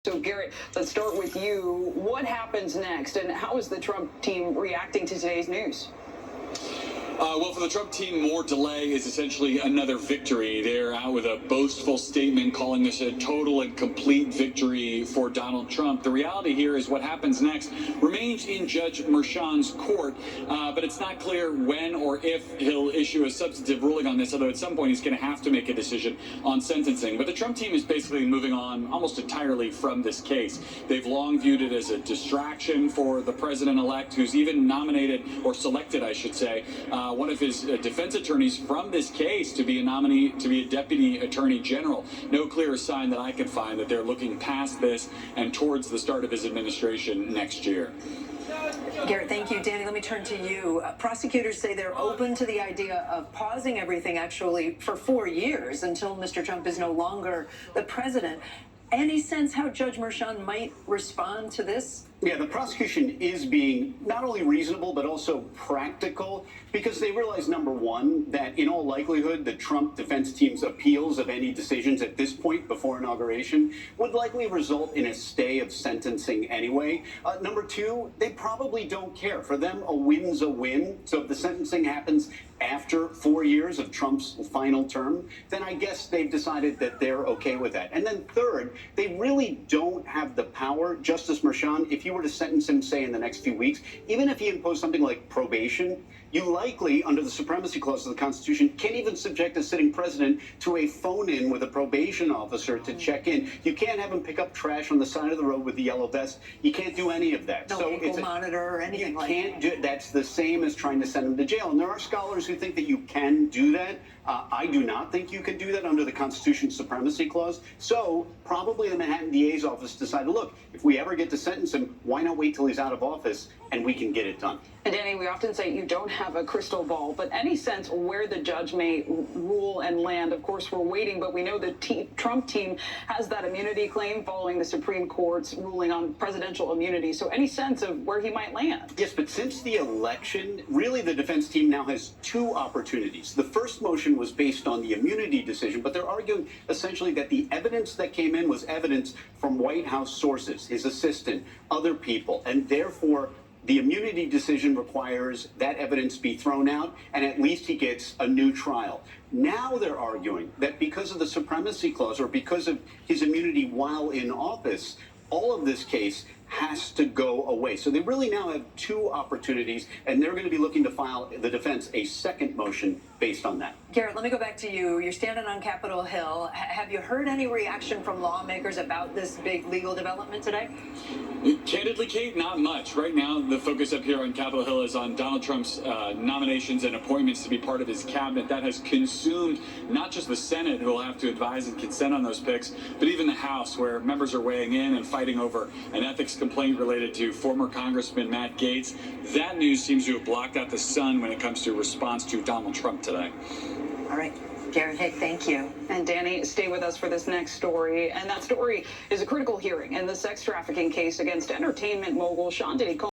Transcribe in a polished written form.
So, Garrett, let's start with you. What happens next, and how is the Trump team reacting to today's news? Well, for the Trump team, more delay is essentially another victory. They're out with a boastful statement calling this a total and complete victory for Donald Trump. The reality here is what happens next remains in Judge Merchan's court, but it's not clear when or if he'll issue a substantive ruling on this, although at some point he's going to have to make a decision on sentencing. But the Trump team is basically moving on almost entirely from this case. They've long viewed it as a distraction for the president-elect, who's even nominated, or selected, I should say, one of his defense attorneys from this case to be a nominee, to be a deputy attorney general. No clearer sign that I can find that they're looking past this and towards the start of his administration next year. Garrett, thank you. Danny, let me turn to you. Prosecutors say they're open to the idea of pausing everything actually for 4 years until Mr. Trump is no longer the president. Any sense how Judge Merchan might respond to this? Yeah, the prosecution is being not only reasonable, but also practical, because they realize, number one, that in all likelihood, the Trump defense team's appeals of any decisions at this point before inauguration would likely result in a stay of sentencing anyway. Number two, they probably don't care. For them, a win's a win. So if the sentencing happens after 4 years of Trump's final term, then I guess they've decided that they're okay with that. And then third, they really don't have the power. Justice Merchan, if you were to sentence him, say, in the next few weeks, even if he imposed something like probation, you likely, under the supremacy clause of the Constitution, can't even subject a sitting president to a phone-in with a probation officer to check in. You can't have him pick up trash on the side of the road with the yellow vest. You can't do any of that. No ankle monitor or anything like that. You can't do it. That's the same as trying to send him to jail. And there are scholars who think that you can do that. I do not think you can do that under the Constitution's supremacy clause. So probably the Manhattan DA's office decided, look, if we ever get to sentence him, why not wait till he's out of office and we can get it done? And Danny, we often say you don't have a crystal ball, but any sense where the judge may rule and land? Of course, we're waiting, but we know the Trump team has that immunity claim following the Supreme Court's ruling on presidential immunity. So any sense of where he might land? Yes, but since the election, really the defense team now has two opportunities. The first motion was based on the immunity decision, but they're arguing essentially that the evidence that came in was evidence from White House sources, his assistant, other people, and therefore the immunity decision requires that evidence be thrown out, and at least he gets a new trial. Now they're arguing that because of the supremacy clause, or because of his immunity while in office, all of this case has to go away. So they really now have two opportunities, and they're going to be looking to file, the defense, a second motion based on that. Garrett, let me go back to you. You're standing on Capitol Hill. Have you heard any reaction from lawmakers about this big legal development today? Candidly, Kate, not much. Right now, the focus up here on Capitol Hill is on Donald Trump's nominations and appointments to be part of his cabinet. That has consumed not just the Senate, who will have to advise and consent on those picks, but even the House, where members are weighing in and fighting over an ethics complaint related to former Congressman Matt Gaetz. That news seems to have blocked out the sun when it comes to response to Donald Trump today. All right. Garrett Hick, thank you. And Danny, stay with us for this next story. And that story is a critical hearing in the sex trafficking case against entertainment mogul Sean Diddy Combs.